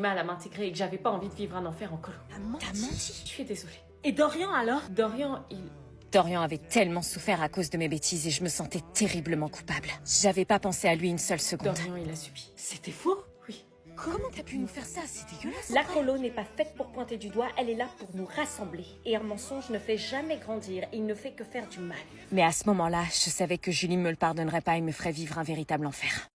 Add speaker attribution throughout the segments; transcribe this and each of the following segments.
Speaker 1: mal à m'intégrer et que j'avais pas envie de vivre un enfer en colo.
Speaker 2: T'as menti?
Speaker 1: Je suis désolée.
Speaker 2: Et Dorian alors?
Speaker 3: Dorian avait tellement souffert à cause de mes bêtises et je me sentais terriblement coupable. J'avais pas pensé à lui une seule seconde.
Speaker 1: Dorian, il a subi.
Speaker 2: C'était faux?
Speaker 1: Oui.
Speaker 3: Comment t'as pu nous faire ça? C'est dégueulasse.
Speaker 1: La colo n'est pas faite pour pointer du doigt, elle est là pour nous rassembler. Et un mensonge ne fait jamais grandir, il ne fait que faire du mal.
Speaker 3: Mais à ce moment-là, je savais que Julie me le pardonnerait pas et me ferait vivre un véritable enfer.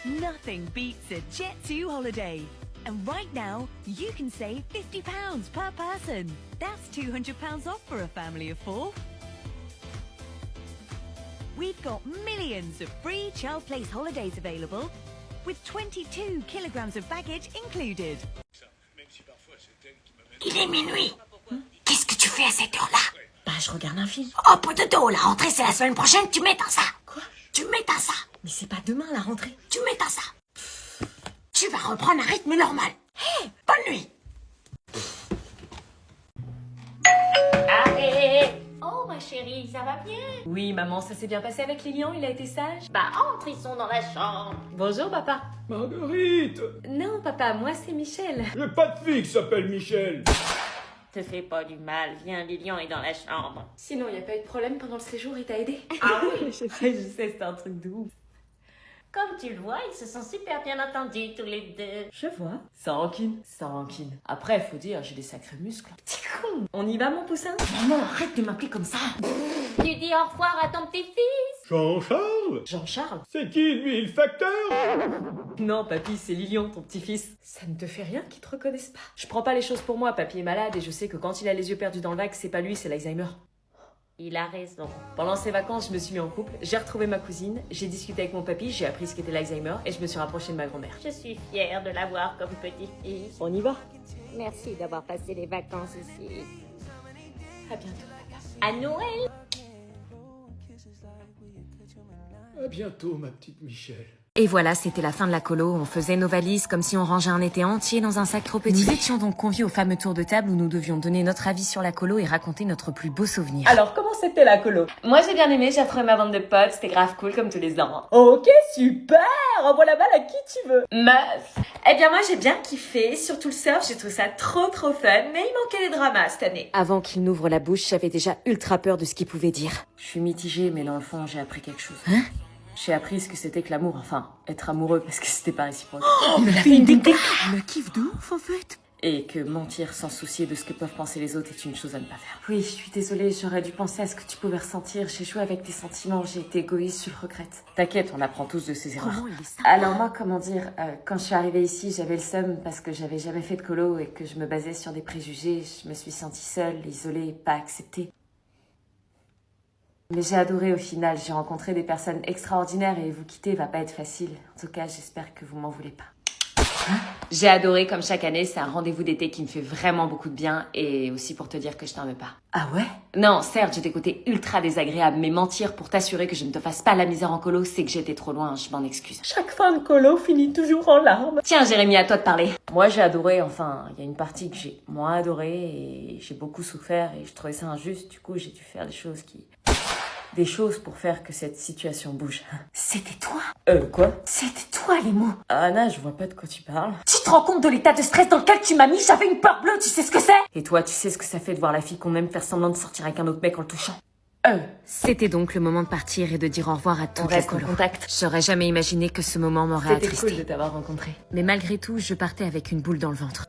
Speaker 4: Nothing beats a Jet2 holiday. And right now, you can save £50 per person. That's £200 off for a family of 4. We've got millions of free child place holidays available, with 22 kilograms of baggage included.
Speaker 5: Il est minuit. Qu'est-ce que tu fais à cette heure-là?
Speaker 2: Bah, je regarde un film.
Speaker 5: Oh, poteau, la rentrée c'est la semaine prochaine, tu m'éteins ça.
Speaker 2: Quoi?
Speaker 5: Tu m'éteins ça.
Speaker 2: Mais c'est pas demain la rentrée.
Speaker 5: Tu m'éteins ça. Tu vas reprendre un rythme normal. Hé, bonne nuit.
Speaker 1: Allez! Oh ma chérie, ça va bien?
Speaker 2: Oui, maman, ça s'est bien passé avec Lilian, il a été sage?
Speaker 1: Bah entre, ils sont dans la chambre.
Speaker 2: Bonjour, papa.
Speaker 6: Marguerite!
Speaker 2: Non, papa, moi c'est Michel.
Speaker 6: J'ai pas de fille qui s'appelle Michel!
Speaker 1: Te fais pas du mal, viens, Lilian est dans la chambre.
Speaker 2: Sinon, y a pas eu de problème pendant le séjour, il t'a aidé?
Speaker 1: Ah oui?
Speaker 2: je sais, c'est un truc de ouf.
Speaker 1: Comme tu le vois, ils se sont super bien entendus tous les deux.
Speaker 2: Je vois. Sans rancune. Sans rancune. Après, faut dire, j'ai des sacrés muscles. Petit con. On y va, mon poussin?
Speaker 5: Maman, arrête de m'appeler comme ça.
Speaker 1: Tu dis au revoir à ton petit-fils?
Speaker 6: Jean-Charles?
Speaker 2: Jean-Charles?
Speaker 6: C'est qui lui, le facteur?
Speaker 2: Non, papy, c'est Lilian, ton petit-fils. Ça ne te fait rien qu'ils te reconnaissent pas. Je prends pas les choses pour moi, papy est malade et je sais que quand il a les yeux perdus dans le vague, c'est pas lui, c'est l'Alzheimer.
Speaker 1: Il a raison.
Speaker 2: Pendant ces vacances, je me suis mis en couple, j'ai retrouvé ma cousine, j'ai discuté avec mon papy, j'ai appris ce qu'était l'Alzheimer et je me suis rapprochée de ma grand-mère.
Speaker 1: Je suis fière de l'avoir comme petit-fils.
Speaker 2: On y va?
Speaker 1: Merci d'avoir passé les vacances ici.
Speaker 2: À bientôt, papa.
Speaker 1: À Noël!
Speaker 6: À bientôt, ma petite Michel.
Speaker 3: Et voilà, c'était la fin de la colo. On faisait nos valises comme si on rangeait un été entier dans un sac trop petit. Nous étions donc conviés au fameux tour de table où nous devions donner notre avis sur la colo et raconter notre plus beau souvenir.
Speaker 2: Alors, comment c'était la colo? Moi, j'ai bien aimé, j'ai retrouvé ma bande de potes, c'était grave cool comme tous les ans. Ok, super! Envoie la balle à qui tu veux. Meuf! Eh bien, moi, j'ai bien kiffé, surtout le surf, j'ai trouvé ça trop fun, mais il manquait les dramas cette année.
Speaker 3: Avant qu'il n'ouvre la bouche, j'avais déjà ultra peur de ce qu'il pouvait dire.
Speaker 2: Je suis mitigée, mais dans le fond, j'ai appris quelque chose.
Speaker 3: Hein?
Speaker 2: J'ai appris ce que c'était que l'amour, enfin, être amoureux, parce que c'était pas réciproque.
Speaker 3: Il me l'a fait une déclaration. Il me kiffe de ouf, en fait.
Speaker 2: Et que mentir sans soucier de ce que peuvent penser les autres est une chose à ne pas faire. Oui, je suis désolée, j'aurais dû penser à ce que tu pouvais ressentir. J'ai joué avec tes sentiments, j'ai été égoïste, je le regrette. T'inquiète, on apprend tous de ses erreurs.
Speaker 3: Comment il est ça?
Speaker 2: Alors moi, comment dire, quand je suis arrivée ici, j'avais le seum parce que j'avais jamais fait de colo et que je me basais sur des préjugés. Je me suis sentie seule, isolée, pas acceptée. Mais j'ai adoré au final, j'ai rencontré des personnes extraordinaires et vous quitter va pas être facile. En tout cas, j'espère que vous m'en voulez pas. J'ai adoré, comme chaque année, c'est un rendez-vous d'été qui me fait vraiment beaucoup de bien et aussi pour te dire que je t'en veux pas.
Speaker 3: Ah ouais?
Speaker 2: Non, certes, j'ai des côtés ultra désagréables, mais mentir pour t'assurer que je ne te fasse pas la misère en colo, c'est que j'étais trop loin, je m'en excuse.
Speaker 1: Chaque fin de colo finit toujours en larmes.
Speaker 2: Tiens, Jérémy, à toi de parler. Moi, j'ai adoré, enfin, il y a une partie que j'ai moins adorée et j'ai beaucoup souffert et je trouvais ça injuste, du coup, j'ai dû faire des choses pour faire que cette situation bouge.
Speaker 5: C'était toi?
Speaker 2: Quoi?
Speaker 5: C'était toi, les mots.
Speaker 2: Anna, je vois pas de quoi tu parles.
Speaker 5: Tu te rends compte de l'état de stress dans lequel tu m'as mis? J'avais une peur bleue, tu sais ce que c'est?
Speaker 2: Et toi, tu sais ce que ça fait de voir la fille qu'on aime faire semblant de sortir avec un autre mec en le touchant?
Speaker 3: C'était donc le moment de partir et de dire au revoir à toute
Speaker 2: On
Speaker 3: la
Speaker 2: reste en
Speaker 3: colo.
Speaker 2: contact.
Speaker 3: J'aurais jamais imaginé que ce moment m'aurait
Speaker 2: C'était
Speaker 3: attristé.
Speaker 2: cool de t'avoir rencontré.
Speaker 3: Mais malgré tout, je partais avec une boule dans le ventre.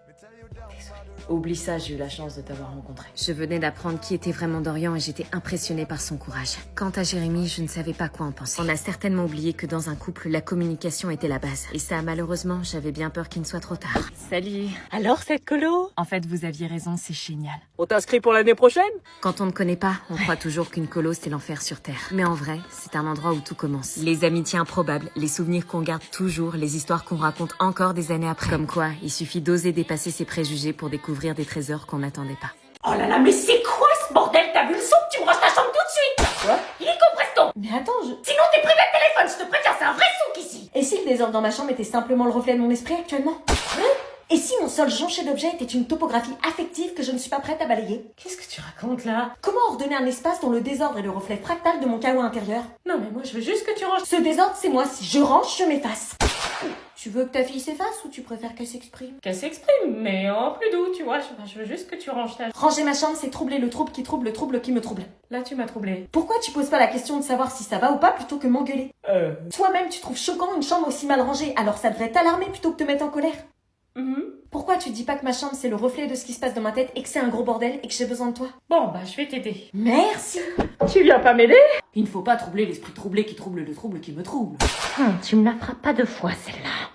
Speaker 2: Oublie ça, j'ai eu la chance de t'avoir rencontré.
Speaker 3: Je venais d'apprendre qui était vraiment Dorian et j'étais impressionnée par son courage. Quant à Jérémy, je ne savais pas quoi en penser. On a certainement oublié que dans un couple, la communication était la base. Et ça, malheureusement, j'avais bien peur qu'il ne soit trop tard.
Speaker 2: Salut.
Speaker 1: Alors cette colo?
Speaker 3: En fait, vous aviez raison, c'est génial.
Speaker 1: On t'inscrit pour l'année prochaine?
Speaker 3: Quand on ne connaît pas, on croit toujours qu'une colo, c'est l'enfer sur Terre. Mais en vrai, c'est un endroit où tout commence. Les amitiés improbables, les souvenirs qu'on garde toujours, les histoires qu'on raconte encore des années après. Comme quoi, il suffit d'oser dépasser ses préjugés pour découvrir des trésors qu'on n'attendait pas.
Speaker 5: Oh là là, mais c'est quoi ce bordel? T'as vu le son? Tu me ranges ta chambre tout de suite.
Speaker 2: Quoi?
Speaker 5: Il est compreston.
Speaker 2: Mais attends,
Speaker 5: Sinon t'es privé de téléphone, je te préviens, c'est un vrai souk ici.
Speaker 2: Et si le désordre dans ma chambre était simplement le reflet de mon esprit actuellement?
Speaker 5: Et si mon seul jonché d'objets était une topographie affective que je ne suis pas prête à balayer?
Speaker 2: Qu'est-ce que tu racontes là?
Speaker 5: Comment ordonner un espace dont le désordre est le reflet fractal de mon chaos intérieur?
Speaker 2: Non mais moi je veux juste que tu ranges.
Speaker 5: Ce désordre, c'est moi. Si je range, je m'efface. Tu veux que ta fille s'efface ou tu préfères qu'elle s'exprime?
Speaker 2: Qu'elle s'exprime, mais en plus doux, tu vois. Je veux juste que tu ranges ta...
Speaker 5: Ranger ma chambre, c'est troubler le trouble qui trouble le trouble qui me trouble.
Speaker 2: Là, tu m'as troublée.
Speaker 5: Pourquoi tu poses pas la question de savoir si ça va ou pas plutôt que m'engueuler? Toi-même, tu trouves choquant une chambre aussi mal rangée, alors ça devrait t'alarmer plutôt que te mettre en colère. Pourquoi tu dis pas que ma chambre c'est le reflet de ce qui se passe dans ma tête et que c'est un gros bordel et que j'ai besoin de toi?
Speaker 2: Bon, bah, je vais t'aider.
Speaker 5: Merci.
Speaker 2: Tu viens pas m'aider?
Speaker 5: Il ne faut pas troubler l'esprit troublé qui trouble le trouble qui me trouble.
Speaker 1: Tu me la feras pas 2 fois, celle-là.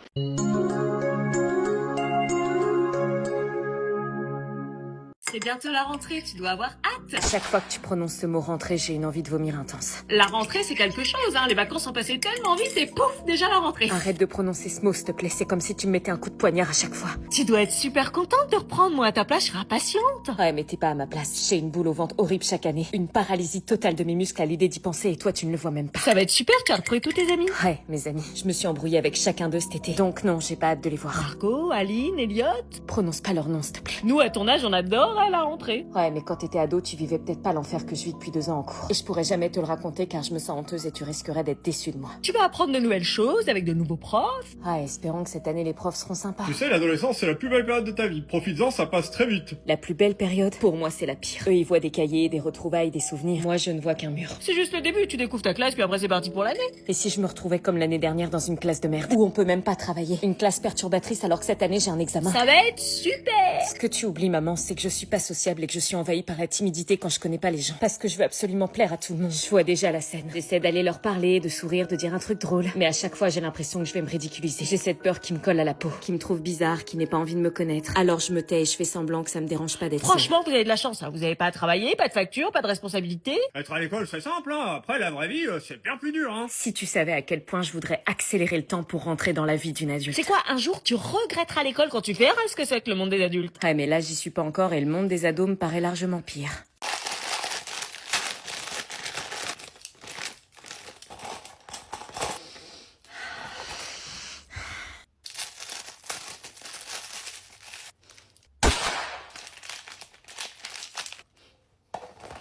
Speaker 2: C'est bientôt la rentrée, tu dois avoir hâte.
Speaker 3: À chaque fois que tu prononces ce mot rentrée, j'ai une envie de vomir intense.
Speaker 2: La rentrée, c'est quelque chose, hein. Les vacances sont passées tellement vite et pouf, déjà la rentrée.
Speaker 3: Arrête de prononcer ce mot, s'il te plaît. C'est comme si tu me mettais un coup de poignard à chaque fois.
Speaker 2: Tu dois être super contente de reprendre. Moi, à ta place, je serais impatiente.
Speaker 3: Ouais, mais t'es pas à ma place. J'ai une boule au ventre horrible chaque année. Une paralysie totale de mes muscles à l'idée d'y penser et toi, tu ne le vois même pas.
Speaker 2: Ça va être super, tu as retrouvé tous tes amis.
Speaker 3: Ouais, mes amis. Je me suis embrouillée avec chacun d'eux cet été. Donc non, j'ai pas hâte de les voir.
Speaker 2: Margot, Aline, Elliot.
Speaker 3: Prononce pas leur nom, s'il te plaît.
Speaker 2: Nous, à ton âge, on adore à la rentrée.
Speaker 3: Ouais, mais quand t'étais ado, tu vivais peut-être pas l'enfer que je vis depuis 2 ans en cours. Et je pourrais jamais te le raconter car je me sens honteuse et tu risquerais d'être déçue de moi.
Speaker 2: Tu vas apprendre de nouvelles choses avec de nouveaux profs.
Speaker 3: Ouais, espérons que cette année les profs seront sympas.
Speaker 6: Tu sais, l'adolescence, c'est la plus belle période de ta vie. Profites-en, ça passe très vite.
Speaker 3: La plus belle période, pour moi, c'est la pire. Eux, ils voient des cahiers, des retrouvailles, des souvenirs. Moi, je ne vois qu'un mur.
Speaker 2: C'est juste le début, tu découvres ta classe, puis après c'est parti pour l'année.
Speaker 3: Et si je me retrouvais comme l'année dernière dans une classe de merde, où on peut même pas travailler, une classe perturbatrice alors que cette année j'ai un examen.
Speaker 2: Ça va être super.
Speaker 3: Ce que tu oublies, maman, c'est que je suis pas sociable et que je suis envahie par la timidité quand je connais pas les gens. Parce que je veux absolument plaire à tout le monde. Je vois déjà la scène. J'essaie d'aller leur parler, de sourire, de dire un truc drôle. Mais à chaque fois, j'ai l'impression que je vais me ridiculiser. J'ai cette peur qui me colle à la peau, qui me trouve bizarre, qui n'ait pas envie de me connaître. Alors je me tais et je fais semblant que ça me dérange pas d'être seule.
Speaker 2: Franchement, vous avez de la chance, hein. Vous avez pas à travailler, pas de facture, pas de responsabilité.
Speaker 6: Être à l'école, c'est simple, hein. Après, la vraie vie, c'est bien plus dur, hein.
Speaker 3: Si tu savais à quel point je voudrais accélérer le temps pour rentrer dans la vie d'une adulte.
Speaker 2: C'est quoi, un jour tu regretteras l'école quand tu verras ce que c'est que le monde des adultes.
Speaker 3: Ouais, mais là, j'y suis pas encore et le monde des ados me paraît largement pire.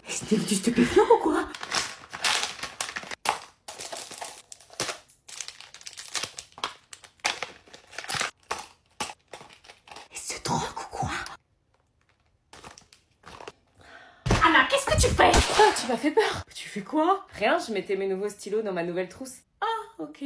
Speaker 5: C'était du stupéfiant ou quoi? C'est drogue ou quoi? Anna, qu'est-ce que tu fais?
Speaker 3: Oh, tu m'as fait peur. Tu fais quoi? Rien, je mettais mes nouveaux stylos dans ma nouvelle trousse.
Speaker 5: Ah, ok.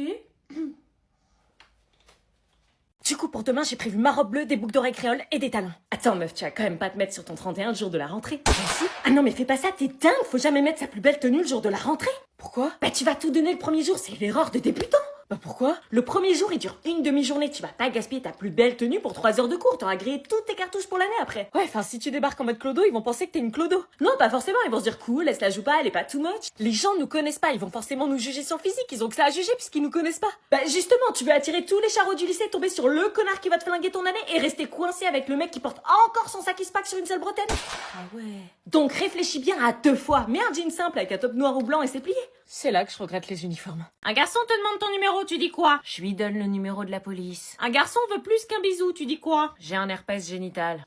Speaker 5: Du coup, pour demain, j'ai prévu ma robe bleue, des boucles d'oreilles créoles et des talons.
Speaker 3: Attends, meuf, tu vas quand même pas te mettre sur ton 31 le jour de la rentrée.
Speaker 5: Merci. Ah non, mais fais pas ça, t'es dingue. Faut jamais mettre sa plus belle tenue le jour de la rentrée.
Speaker 3: Pourquoi?
Speaker 5: Bah, tu vas tout donner le premier jour, c'est l'erreur de débutant.
Speaker 3: Bah pourquoi?
Speaker 5: Le premier jour, il dure une demi-journée. Tu vas pas gaspiller ta plus belle tenue pour 3 heures de cours. T'auras grillé toutes tes cartouches pour l'année après.
Speaker 3: Ouais, enfin, si tu débarques en mode clodo, ils vont penser que t'es une clodo.
Speaker 5: Non, pas forcément. Ils vont se dire cool, elle se la joue pas, elle est pas too much. Les gens nous connaissent pas. Ils vont forcément nous juger sur le physique. Ils ont que ça à juger puisqu'ils nous connaissent pas. Bah, justement, tu veux attirer tous les charros du lycée, tomber sur le connard qui va te flinguer ton année et rester coincé avec le mec qui porte encore son sac pack sur une seule bretelle.
Speaker 3: Ah ouais.
Speaker 5: Donc réfléchis bien à 2 fois. Mets un jean simple avec un top noir ou blanc et c'est plié.
Speaker 3: C'est là que je regrette les uniformes.
Speaker 2: Un garçon te demande ton numéro, tu dis quoi?
Speaker 3: Je lui donne le numéro de la police.
Speaker 2: Un garçon veut plus qu'un bisou, tu dis quoi?
Speaker 3: J'ai un herpès génital.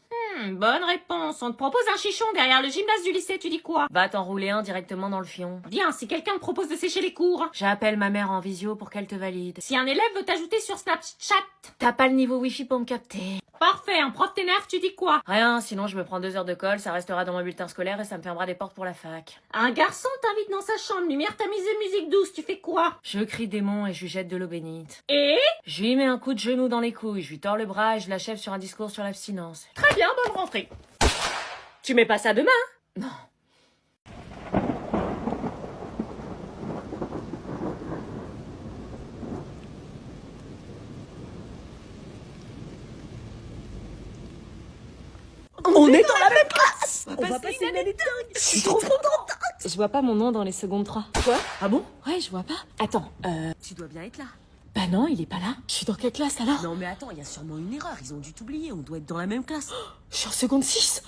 Speaker 2: Bonne réponse. On te propose un chichon derrière le gymnase du lycée, tu dis quoi?
Speaker 3: Va t'enrouler un directement dans le fion.
Speaker 2: Bien, si quelqu'un te propose de sécher les cours.
Speaker 3: J'appelle ma mère en visio pour qu'elle te valide.
Speaker 2: Si un élève veut t'ajouter sur Snapchat.
Speaker 3: T'as pas le niveau wifi pour me capter.
Speaker 2: Parfait, un prof t'énerve, tu dis quoi?
Speaker 3: Rien, sinon je me prends 2 heures de colle, ça restera dans mon bulletin scolaire et ça me fermera des portes pour la fac.
Speaker 2: Un garçon t'invite dans sa chambre, lumière tamisée, musique douce, tu fais quoi?
Speaker 3: Je crie démon et je lui jette de l'eau bénite.
Speaker 2: Et?
Speaker 3: Je lui mets un coup de genou dans les couilles, je lui tords le bras et je l'achève sur un discours sur l'abstinence.
Speaker 2: Très bien, bonne rentrée.
Speaker 5: Tu mets pas ça demain, hein?
Speaker 3: Non.
Speaker 5: On est dans la même classe.
Speaker 3: On va passer une année dingue.
Speaker 5: Je suis trop contente.
Speaker 3: Je vois pas mon nom dans les secondes 3.
Speaker 5: Quoi? Ah bon?
Speaker 3: Ouais, je vois pas. Attends,
Speaker 5: Tu dois bien être là.
Speaker 3: bah non, il est pas là. Je suis dans quelle classe alors?
Speaker 5: Non mais attends, il y a sûrement une erreur. Ils ont dû t'oublier. On doit être dans la même classe.
Speaker 3: Je suis en seconde 6.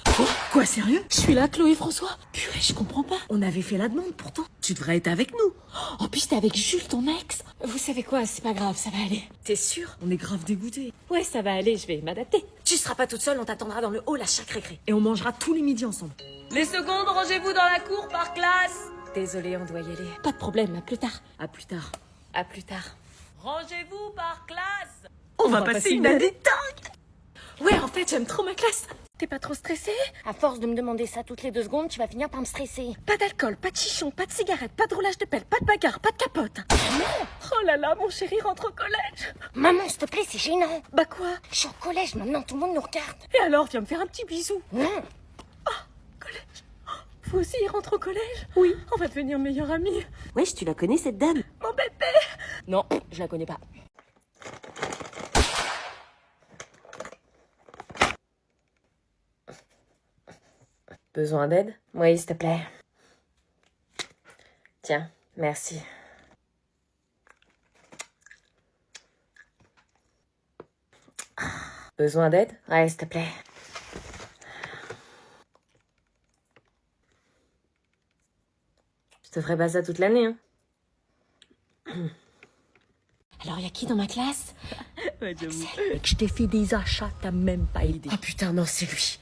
Speaker 5: Quoi, sérieux?
Speaker 3: Je suis là, Chloé François. Purée, je comprends pas.
Speaker 5: On avait fait la demande pourtant. Tu devrais être avec nous.
Speaker 3: En plus, t'es avec Jules, ton ex. Vous savez quoi, c'est pas grave, ça va aller.
Speaker 5: T'es sûr? On est grave dégoûtés.
Speaker 3: Ouais, ça va aller, je vais m'adapter.
Speaker 5: Tu seras pas toute seule, on t'attendra dans le hall à chaque récré. Et on mangera tous les midis ensemble.
Speaker 2: Les secondes, rangez-vous dans la cour par classe.
Speaker 3: Désolée, on doit y aller. Pas de problème, à plus tard.
Speaker 5: À plus tard.
Speaker 3: À plus tard.
Speaker 2: Rangez-vous par classe.
Speaker 5: On va passer une année dingue. Ouais, en fait, j'aime trop ma classe. T'es pas trop stressée?
Speaker 1: À force de me demander ça toutes les 2 secondes, tu vas finir par me stresser.
Speaker 5: Pas d'alcool, pas de chichon, pas de cigarette, pas de roulage de pelle, pas de bagarre, pas de capote. Oh là là, mon chéri rentre au collège.
Speaker 1: Maman, s'il te plaît, c'est gênant.
Speaker 5: Bah quoi?
Speaker 1: Je suis au collège maintenant, tout le monde nous regarde.
Speaker 5: Et alors, viens me faire un petit bisou.
Speaker 1: Non.
Speaker 5: Collège. Vous aussi, il rentre au collège? Oui. On va devenir meilleurs amis.
Speaker 7: Wesh, tu la connais cette dame?
Speaker 5: Mon bébé.
Speaker 7: Non, je la connais pas.
Speaker 2: Besoin d'aide? Oui, s'il te plaît. Tiens, merci. Besoin d'aide? Ouais, s'il te plaît. Je te ferai pas ça toute l'année, hein.
Speaker 1: Alors, y a qui dans ma classe?
Speaker 5: Ouais, j'avoue. Je t'ai fait des achats, t'as même pas idée.
Speaker 2: Oh putain, non, c'est lui.